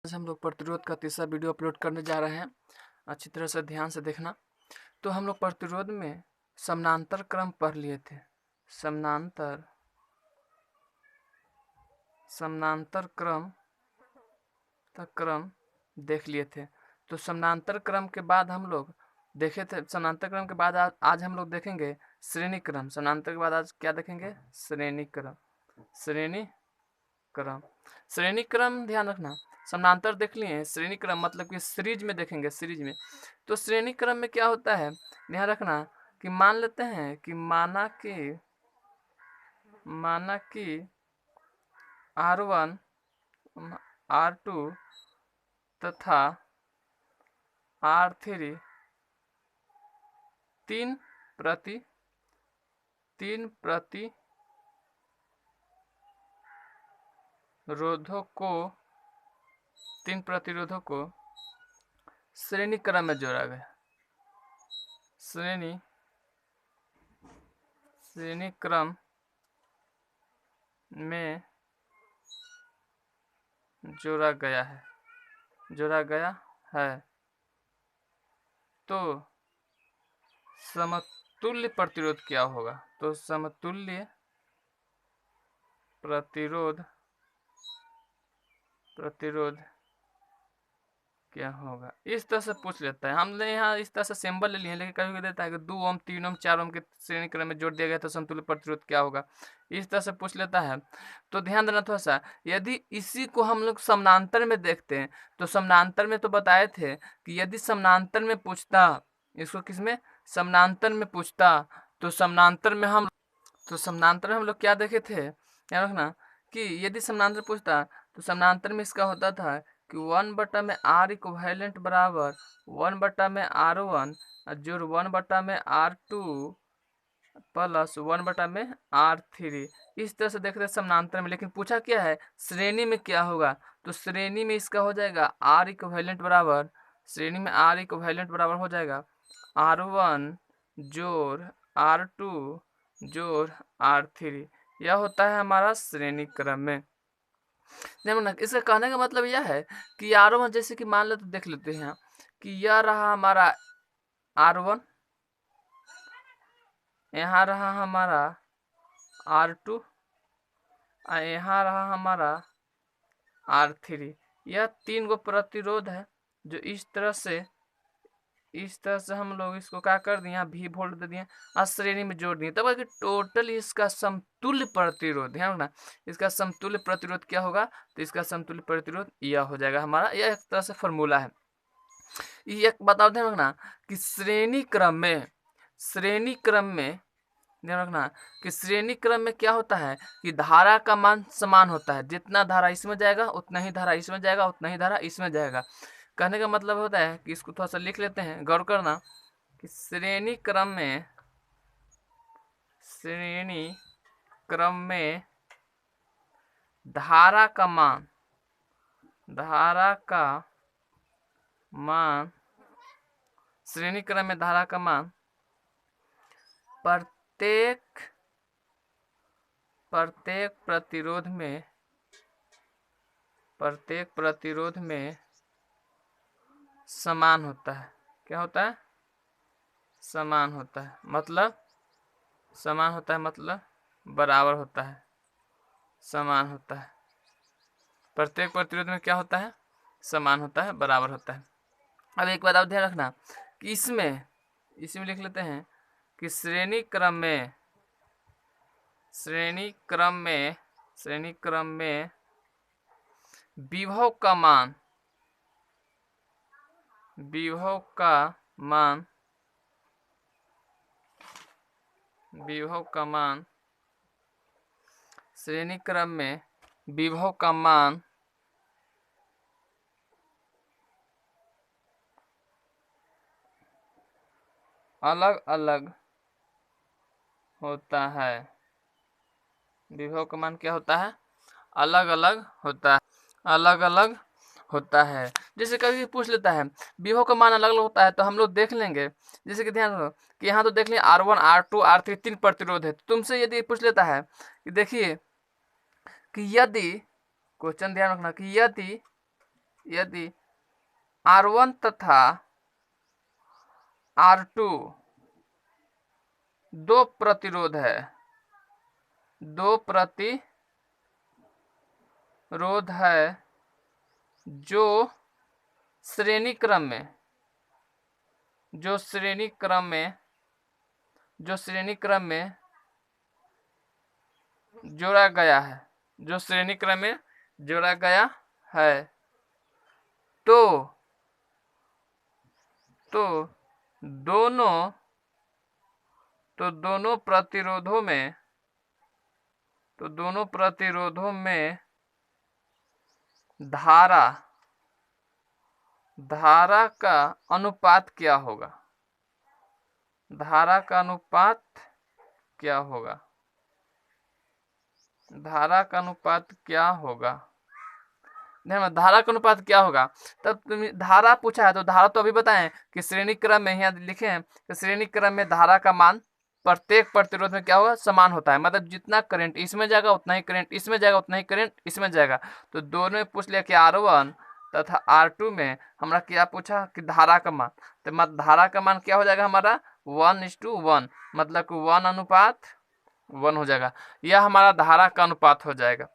आज हम लोग प्रतिरोध का तीसरा वीडियो अपलोड करने जा रहे हैं। अच्छी तरह से ध्यान से देखना। तो हम लोग प्रतिरोध में समानांतर क्रम पढ़ लिए थे। समानांतर क्रम देख लिए थे। तो समानांतर क्रम के बाद हम लोग देखे थे, समानांतर क्रम के बाद आज हम लोग देखेंगे श्रेणी क्रम। समानांतर के बाद आज क्या देखेंगे? श्रेणी क्रम ध्यान रखना। समानांतर देख लिए, श्रेणी क्रम मतलब कि सीरीज में देखेंगे, सीरीज में। तो श्रेणी क्रम में क्या होता है ध्यान रखना कि मान लेते हैं कि माना कि R1 R2 तथा R3 तीन प्रतिरोधों को श्रेणी क्रम में जोड़ा गया। श्रेणी क्रम में जोड़ा गया है। तो समतुल्य प्रतिरोध क्या होगा? तो समतुल्य प्रतिरोध क्या होगा? इस तरह से पूछ लेता है। हमने यहाँ इस तरह से सिंबल ले लिए, लेकिन कभी देता है कि 2 ओम 3 ओम 4 ओम के श्रेणी क्रम में जोड़ दिया गया तो समतुल्य प्रतिरोध क्या होगा, इस तरह से पूछ लेता है। तो ध्यान देना थोड़ा सा। यदि इसी को हम लोग समानांतर में देखते हैं तो समानांतर में तो बताए थे कि यदि समानांतर में पूछता, इसको किसमें? समानांतर में पूछता, तो समानांतर में हम लोग क्या देखे थे याद रखना कि यदि समानांतर पूछता तो समानांतर में इसका होता था कि 1/r इक्विवेलेंट बराबर 1/r1 जोड़ 1/r2 प्लस 1/r3। इस तरह से देख रहे समानांतर में। लेकिन पूछा क्या है? श्रेणी में क्या होगा? तो श्रेणी में इसका हो जाएगा R इक्विवेलेंट बराबर, श्रेणी में R इक्विवेलेंट बराबर हो जाएगा R1 जोड़ R2 जोड़ R3। यह होता है हमारा श्रेणी क्रम में। इसका कहने का मतलब यह है कि R1 जैसे कि मान लो तो देख लेते हैं कि यह रहा हमारा R1, यहाँ रहा हमारा R2, यहाँ रहा हमारा R3। यह 3 गो प्रतिरोध है जो इस तरह से हम लोग इसको क्या कर दिए, यहाँ भी वोल्ट दे दिए और श्रेणी में जोड़ दिए। तब टोटल इसका समतुल्य प्रतिरोध, ध्यान रखना, इसका समतुल्य प्रतिरोध क्या होगा? तो इसका समतुल्य प्रतिरोध यह हो जाएगा हमारा। यह एक तरह से फॉर्मूला है। ये बताओ ध्यान रखना कि श्रेणी क्रम में ध्यान रखना कि श्रेणी क्रम में क्या होता है कि धारा का मान समान होता है। जितना धारा इसमें जाएगा उतना ही धारा इसमें जाएगा, उतना ही धारा इसमें जाएगा। कहने का मतलब होता है कि इसको थोड़ा सा लिख लेते हैं, गौर करना कि श्रेणी क्रम में धारा का मान श्रेणी क्रम में धारा का मान प्रत्येक प्रतिरोध में समान होता है। क्या होता है? समान होता है, मतलब बराबर होता है, समान होता है। प्रत्येक प्रतिरोध में क्या होता है? समान होता है, बराबर होता है। अब एक बात आप ध्यान रखना कि इसमें लिख लेते हैं कि श्रेणी क्रम में विभव का मान श्रेणी क्रम में विभव का मान अलग अलग होता है। विभव का मान क्या होता है? अलग अलग होता है। जैसे कभी पूछ लेता है विभव का मान अलग अलग होता है तो हम लोग देख लेंगे। जैसे कि ध्यान रखो कि यहाँ तो देख लें R1 R2 R3 3 प्रतिरोध है। तुमसे यदि पूछ लेता है कि देखिए कि यदि, क्वेश्चन ध्यान रखना कि यदि R1 तथा R2 दो प्रतिरोध है, दो प्रतिरोध है जो श्रेणी क्रम में जोड़ा गया है, जो श्रेणी क्रम में जोड़ा गया है, तो दोनों प्रतिरोधों में धारा का अनुपात क्या होगा? धारा का अनुपात क्या होगा? धारा का अनुपात क्या होगा? धारा का अनुपात क्या होगा? तब धारा पूछा है तो धारा तो अभी बताएं कि श्रेणी क्रम में, यहाँ लिखे हैं कि श्रेणी क्रम में धारा का मान प्रत्येक प्रतिरोध में क्या होगा? समान होता है। मतलब जितना करंट इसमें जाएगा उतना ही करंट इसमें जाएगा, उतना ही करंट इसमें जाएगा। तो दोनों में पूछ लिया कि R1 तथा R2 में हमारा क्या पूछा कि धारा का मान, तो धारा का मान क्या हो जाएगा हमारा? 1:1, मतलब कि 1:1 हो जाएगा। यह हमारा धारा का अनुपात हो जाएगा।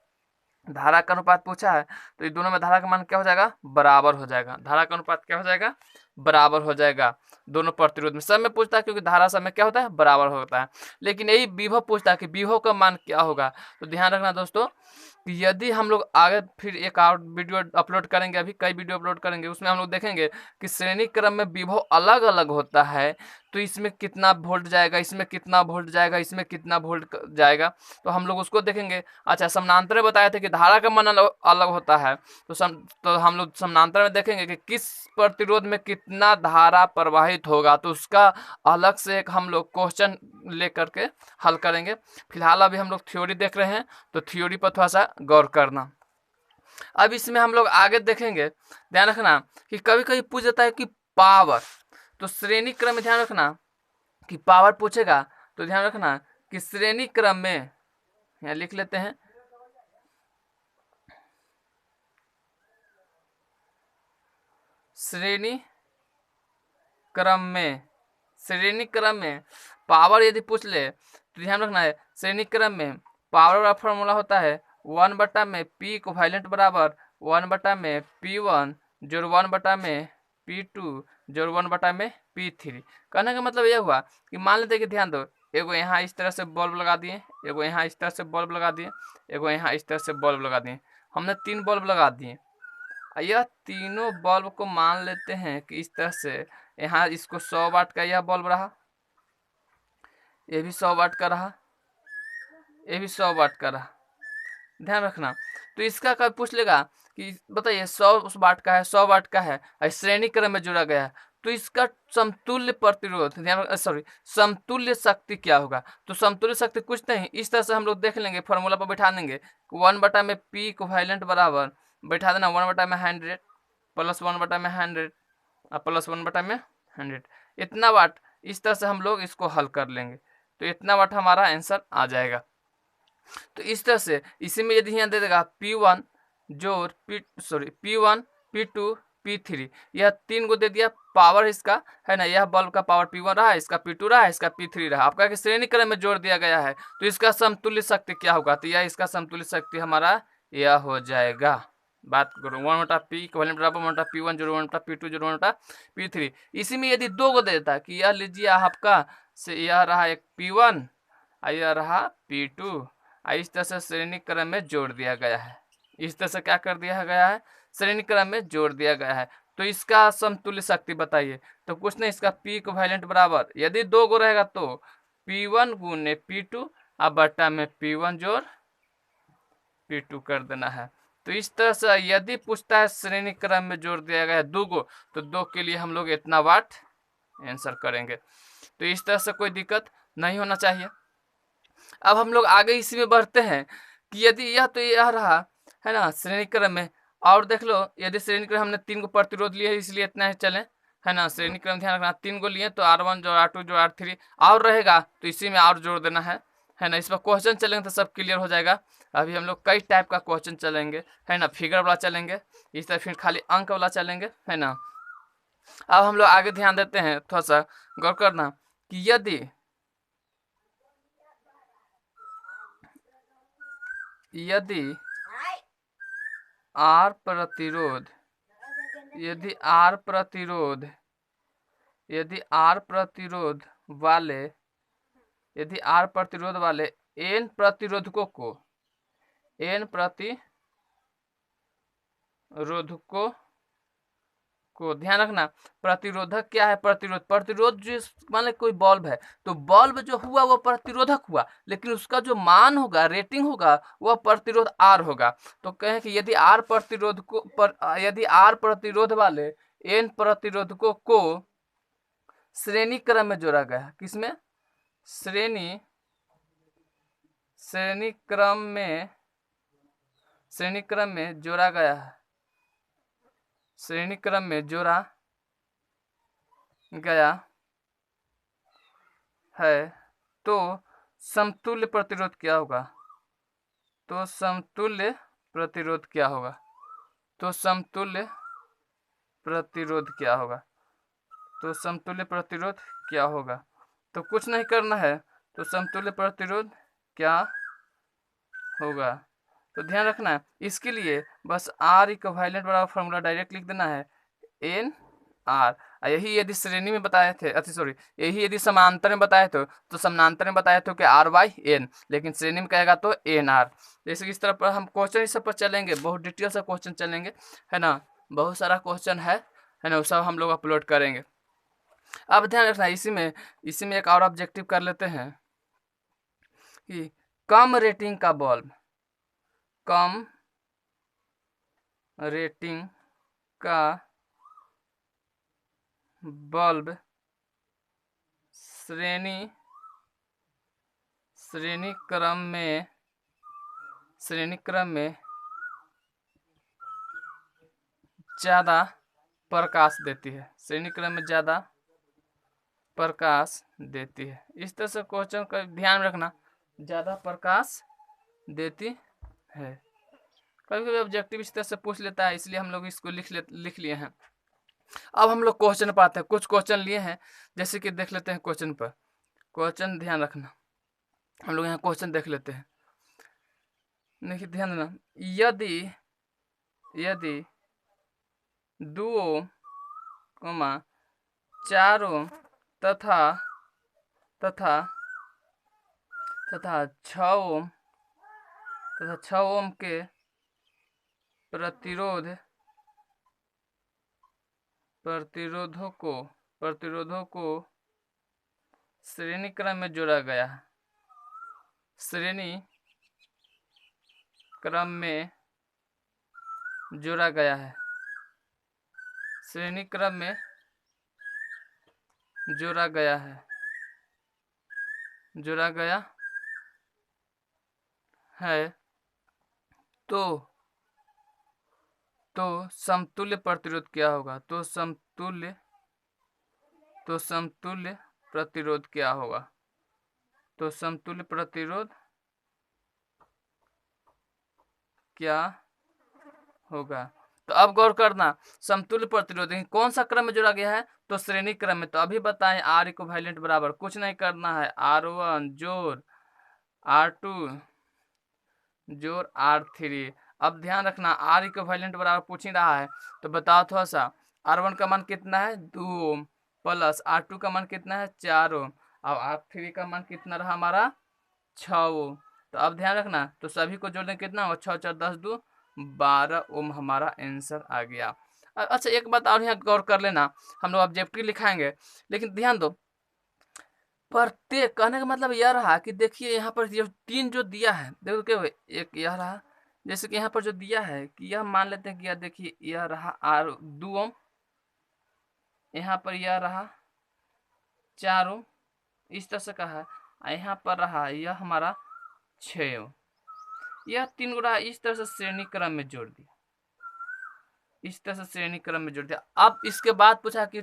धारा का अनुपात पूछा है तो ये दोनों में धारा का मान क्या हो जाएगा? बराबर हो जाएगा। धारा का अनुपात क्या हो जाएगा? बराबर हो जाएगा दोनों प्रतिरोध में। सब में पूछता है क्योंकि धारा सब में क्या होता है? बराबर होता है। लेकिन यही विभव पूछता है कि विभव का मान क्या होगा। तो ध्यान रखना दोस्तों कि यदि हम लोग आगे फिर एक और वीडियो अपलोड करेंगे, अभी कई वीडियो अपलोड करेंगे, उसमें हम लोग देखेंगे कि श्रेणी क्रम में विभव अलग अलग होता है, तो इसमें कितना वोल्ट जाएगा, इसमें कितना वोल्ट जाएगा, इसमें कितना वोल्ट जाएगा, तो हम लोग उसको देखेंगे। अच्छा, समानांतर में बताए थे कि धारा का मान अलग होता है, तो हम लोग समानांतर में देखेंगे कि किस प्रतिरोध में कितना धारा प्रवाहित होगा, तो उसका अलग से एक हम लोग क्वेश्चन लेकर के हल करेंगे। फिलहाल अभी हम लोग थ्योरी देख रहे हैं, तो थ्योरी पर थोड़ा सा गौर करना। अब इसमें हम लोग आगे देखेंगे। ध्यान रखना कि कभी कभी पूछ जाता है कि पावर, तो श्रेणी क्रम में ध्यान रखना कि पावर पूछेगा तो ध्यान रखना कि श्रेणी क्रम में, यहाँ लिख लेते हैं, श्रेणी क्रम में पावर यदि पूछ ले तो ध्यान रखना है श्रेणी क्रम में पावर का फॉर्मूला होता है 1/में P इक्विवेलेंट बराबर 1/में P1 जोड़ 1/में P2 जोड़ 1/में P3। कहने का मतलब यह हुआ कि मान लेते कि ध्यान दो, एगो यहाँ इस तरह से बल्ब लगा दिए, एगो यहाँ इस तरह से बल्ब लगा दिए, एगो यहाँ इस तरह से बल्ब लगा दिए। हमने 3 बल्ब लगा दिए। यह तीनों बल्ब को मान लेते हैं कि इस तरह से, यहाँ इसको 100 वाट का यह बल्ब रहा, ये भी 100 वाट का रहा, ये भी 100 वाट का रहा। ध्यान रखना, तो इसका कब पूछ लेगा कि बताइए 100 वाट का है, 100 वाट का है, श्रेणी क्रम में जोड़ा गया है, तो इसका समतुल्य प्रतिरोध, समतुल्य शक्ति क्या होगा? तो समतुल्य शक्ति कुछ नहीं, इस तरह से हम लोग देख लेंगे, फॉर्मूला पर बैठा देंगे। 1/में P इक्विवेलेंट बराबर बैठा देना 1/में 100 प्लस 1/में 100 और प्लस 1/में 100, इतना वाट। इस तरह से हम लोग इसको हल कर लेंगे, तो इतना वाट हमारा आंसर आ जाएगा। तो इस तरह से इसी में यदि यहाँ दे देगा P1 जोड़ P1 P2 P3, यह 3 को दे दिया। पावर इसका है ना, यह बल्ब का पावर P1 रहा, इसका P2 रहा, इसका P3 रहा। आपका श्रेणी क्रम में जोड़ दिया गया है, तो इसका समतुल्य शक्ति क्या होगा? तो यह इसका समतुल्य शक्ति हमारा यह हो जाएगा। बात करो 1/P इक्विवेलेंट बराबर 1/P1 जोड़ 1/P2 जोड़ 1/P3। इसी में यदि 2 को दे देता कि यह लीजिए आपका से यह रहा एक P1 और यह रहा P2, इस तरह से श्रेणी क्रम में जोड़ दिया गया है। इस तरह से क्या कर दिया गया है? श्रेणी क्रम में जोड़ दिया गया है। तो इसका समतुल्य शक्ति बताइए, तो कुछ नहीं, इसका P इक्विवेलेंट बराबर यदि 2 को रहेगा तो P1 गुने P2 और बटा में P1 जोड़ P2 कर देना है। तो इस तरह से यदि पूछता है श्रेणी क्रम में जोड़ दिया गया है 2 को, तो 2 के लिए हम लोग इतना वाट आंसर करेंगे। तो इस तरह से कोई दिक्कत नहीं होना चाहिए। अब हम लोग आगे इसी में बढ़ते हैं कि यदि यह तो यह रहा है ना श्रेणी क्रम में, और देख लो यदि श्रेणी क्रम हमने 3 को प्रतिरोध लिए इसलिए इतना ही चले, है ना। श्रेणी क्रम ध्यान रखना 3 को लिए तो R1 जो R2 जो R3 और रहेगा, तो इसी में और जोड़ देना है है ना। इस पर क्वेश्चन चलेंगे तो सब क्लियर हो जाएगा। अभी हम लोग कई टाइप का क्वेश्चन चलेंगे, है ना, फिगर वाला चलेंगे, इस तरह फिर खाली अंक वाला चलेंगे, है ना। अब हम लोग आगे ध्यान देते हैं, थोड़ा सा गौर करना कि यदि आर प्रतिरोध यदि आर प्रतिरोध वाले यदि आर प्रतिरोध वाले एन प्रतिरोधकों को ध्यान रखना। प्रतिरोधक क्या है? प्रतिरोध जो मान लो कोई बल्ब है, तो बल्ब जो हुआ वो प्रतिरोधक हुआ, लेकिन उसका जो मान होगा, रेटिंग होगा, वह प्रतिरोध आर होगा। तो कहें कि यदि आर प्रतिरोध वाले एन प्रतिरोधकों को श्रेणी क्रम में जोड़ा गया है। किसमें? श्रेणी क्रम में जोड़ा गया है। श्रेणी क्रम में जोड़ा गया है, तो समतुल्य प्रतिरोध क्या होगा? तो समतुल्य प्रतिरोध क्या होगा? तो समतुल्य प्रतिरोध क्या होगा? तो समतुल्य प्रतिरोध क्या होगा? तो कुछ नहीं करना है, तो समतुल्य प्रतिरोध क्या होगा? तो ध्यान रखना है, इसके लिए बस आर इक्विवेलेंट बराबर फॉर्मूला डायरेक्ट लिख देना है, एन आर। यही यदि श्रेणी में बताए थे, यही यदि समांतर में बताए तो समांतर में बताए थे कि आर वाई एन, लेकिन श्रेणी में कहेगा तो एन आर। जैसे इस तरह पर हम क्वेश्चन इस सब पर चलेंगे, बहुत डिटेल से क्वेश्चन चलेंगे, है ना, बहुत सारा क्वेश्चन है ना, वो सब हम लोग अपलोड करेंगे। अब ध्यान रखना, इसी में एक और ऑब्जेक्टिव कर लेते हैं कि कम रेटिंग का बल्ब श्रेणी क्रम में ज्यादा प्रकाश देती है। श्रेणी क्रम में ज्यादा प्रकाश देती है। इस तरह से क्वेश्चन का ध्यान रखना, ज्यादा प्रकाश देती है। कभी कभी ऑब्जेक्टिव इस तरह से पूछ लेता है, इसलिए हम लोग इसको लिख लिए हैं। अब हम लोग क्वेश्चन पाते हैं, कुछ क्वेश्चन लिए हैं, जैसे कि देख लेते हैं क्वेश्चन पर। क्वेश्चन ध्यान रखना, हम लोग यहाँ क्वेश्चन देख लेते हैं। देखिए ध्यान देना, यदि 2 ओम, 4 ओम तथा 6 ओम के प्रतिरोधों को श्रेणी क्रम में जोड़ा गया है। श्रेणी क्रम में जोड़ा गया है। श्रेणी क्रम में जोड़ा गया है, तो समतुल्य प्रतिरोध क्या होगा? तो समतुल्य प्रतिरोध क्या होगा? तो समतुल्य प्रतिरोध क्या होगा? तो अब गौर करना, समतुल्य प्रतिरोध कौन सा क्रम में जोड़ा गया है? तो श्रेणी क्रम में। तो अभी बताएं, आर इक्विवेलेंट बराबर कुछ नहीं करना है, R1 जोड़ R2 जोड़ R3। अब ध्यान रखना, आर इक्विवेलेंट बराबर पूछ ही रहा है, तो बताओ थोड़ा सा, R1 का मान कितना है? 2 ओम प्लस R2 का मान कितना है? 4 ओम, और R3 का मान कितना रहा हमारा? 6 ओम। तो अब ध्यान रखना, तो सभी को जोड़ने कितना होगा? 6 4 10 2 12 ओम हमारा आंसर आ गया। अच्छा, एक बात और यहाँ गौर कर लेना, हम लोग ऑब्जेक्टिव लिखाएंगे, लेकिन ध्यान दो, प्रत्येक कहने का मतलब यह रहा कि देखिए यहाँ पर ये 3 जो दिया है, देखो क्या एक यह रहा, जैसे कि यहाँ पर जो दिया है कि यह मान लेते हैं कि यह देखिए यह रहा R2 ओम, यहाँ पर यह रहा 4 ओम, इस तरह से कहा, यहाँ पर रहा यह हमारा 6 ओम, यह 3 गुना इस तरह से श्रेणी क्रम में जोड़ दिया, इस तरह से श्रेणी क्रम में जोड़ दिया। अब इसके बाद पूछा कि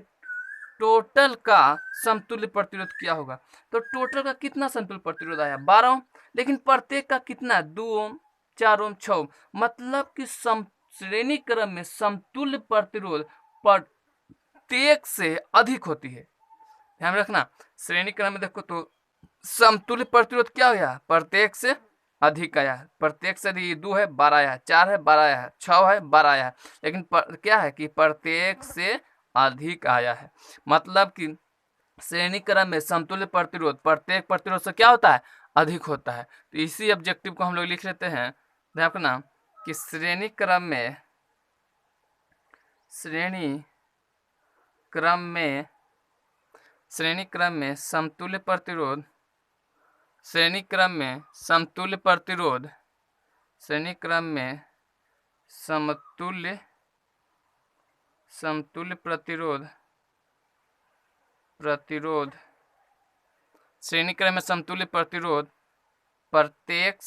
टोटल का समतुल्य प्रतिरोध क्या होगा। तो टोटल का कितना समतुल्य प्रतिरोध आया 12 ओम, लेकिन प्रत्येक का कितना 2 ओम 4 ओम 6 ओम, मतलब कि श्रेणी क्रम में समतुल्य प्रतिरोध प्रत्येक से अधिक होती है। ध्यान रखना, श्रेणी क्रम में देखो तो समतुल्य प्रतिरोध क्या हो गया, प्रत्येक से अधिक आया है। प्रत्येक से अधिक 2 है 12 आया है, 4 है 12 आया है, 6 है 12 आया है, लेकिन क्या है कि प्रत्येक से अधिक आया है। मतलब कि श्रेणी क्रम में समतुल्य प्रतिरोध प्रत्येक प्रतिरोध से क्या होता है, अधिक होता है। तो इसी ऑब्जेक्टिव को हम लोग लिख लेते हैं। ध्यान रखना कि श्रेणी क्रम में समतुल्य प्रतिरोध श्रेणी क्रम में समतुल्य प्रतिरोध श्रेणी क्रम में समतुल्य प्रतिरोध श्रेणी क्रम में समतुल्य प्रतिरोध प्रत्येक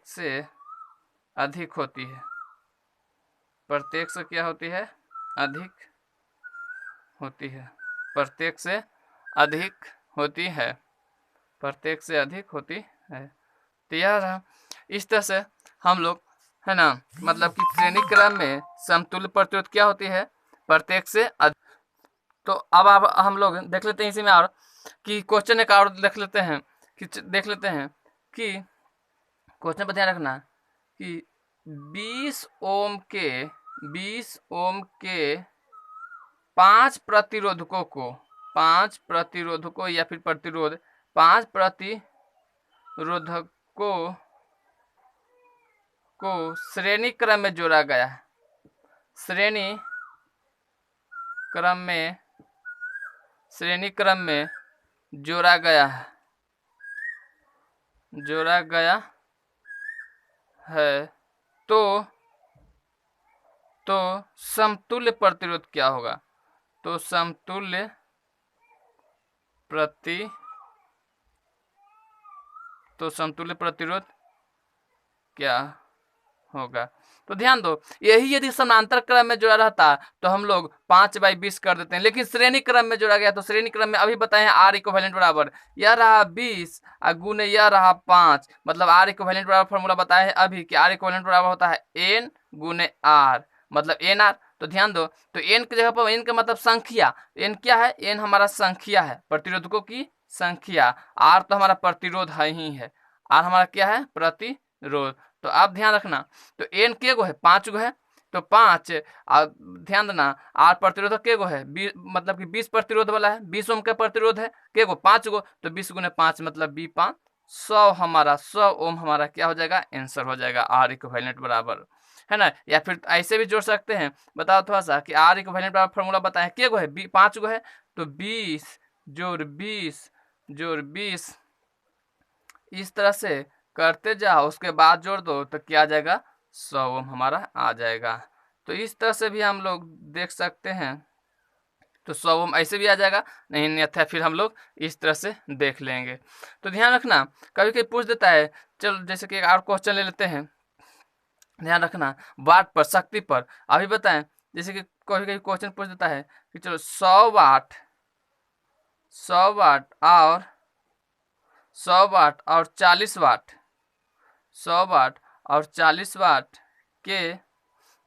से अधिक होती है। प्रत्येक से क्या होती है, अधिक होती है। प्रत्येक से अधिक होती है। प्रत्येक से अधिक होती है। तो यह रहा, इस तरह से हम लोग है ना, मतलब कि श्रेणी क्रम में समतुल्य प्रतिरोध क्या होती है, प्रत्येक से अधिक। तो अब हम लोग देख लेते हैं इसी में और कि क्वेश्चन एक और देख लेते हैं कि क्वेश्चन पर ध्यान रखना कि 20 ओम के 5 प्रतिरोधकों या फिर 5 प्रतिरोधकों को श्रेणी क्रम में जोड़ा गया है। श्रेणी क्रम में जोड़ा गया है तो समतुल्य प्रतिरोध क्या होगा। तो समतुल्य प्रतिरोध क्या होगा। तो ध्यान दो, यही यदि समानांतर क्रम में जोड़ा रहता तो हम लोग 5/20 कर देते हैं, लेकिन श्रेणी क्रम में जोड़ा गया तो श्रेणी क्रम में अभी बताए R इक्विवेलेंट बराबर यह रहा 20 और गुने यह रहा 5, मतलब R इक्विवेलेंट बराबर फॉर्मूला बताया है अभी कि R इक्विवेलेंट बराबर होता है N गुने R, मतलब NR। तो ध्यान दो, तो N की जगह पर N का मतलब संख्या, N क्या है, N हमारा संख्या है, प्रतिरोधकों की संख्या। R तो हमारा प्रतिरोध है ही है, R हमारा क्या है, प्रतिरोध। तो आप ध्यान रखना, तो N के गो है 5 गो है, तो 5 और ध्यान देना R प्रतिरोधक के गो है, मतलब कि 20 प्रतिरोध वाला है, 20 ओम का प्रतिरोध है के गो 5 गो, तो 20 गुने 5 मतलब 20×5 100 हमारा 100 ओम हमारा क्या हो जाएगा, आंसर हो जाएगा R इक्विवेलेंट बराबर, है ना। या फिर ऐसे भी जोड़ सकते हैं, बताओ थोड़ा सा कि R इक्विवेलेंट बराबर फॉर्मूला बताए के गो है 5 गो है, तो 20 जोड़ 20 इस तरह से करते जाओ, उसके बाद जोड़ दो तो क्या आ जाएगा, 100 ओम हमारा आ जाएगा। तो इस तरह से भी हम लोग देख सकते हैं, तो 100 ओम ऐसे भी आ जाएगा, नहीं अन्यथा फिर हम लोग इस तरह से देख लेंगे। तो ध्यान रखना, कभी कभी पूछ देता है, चलो जैसे कि एक और क्वेश्चन ले लेते हैं। ध्यान रखना, वाट पर शक्ति पर अभी बताएं, जैसे कि कभी कभी क्वेश्चन पूछ देता है कि चलो 100 वाट और 40 वाट 100 वाट और 40 वाट के,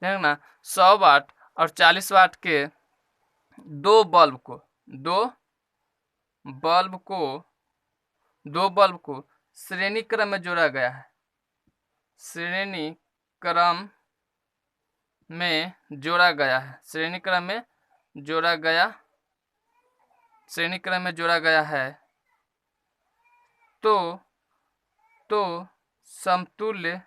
देखना 100 वाट और 40 वाट के दो बल्ब को श्रेणी क्रम में जोड़ा गया है। श्रेणी क्रम में जोड़ा गया है तो समतुल्य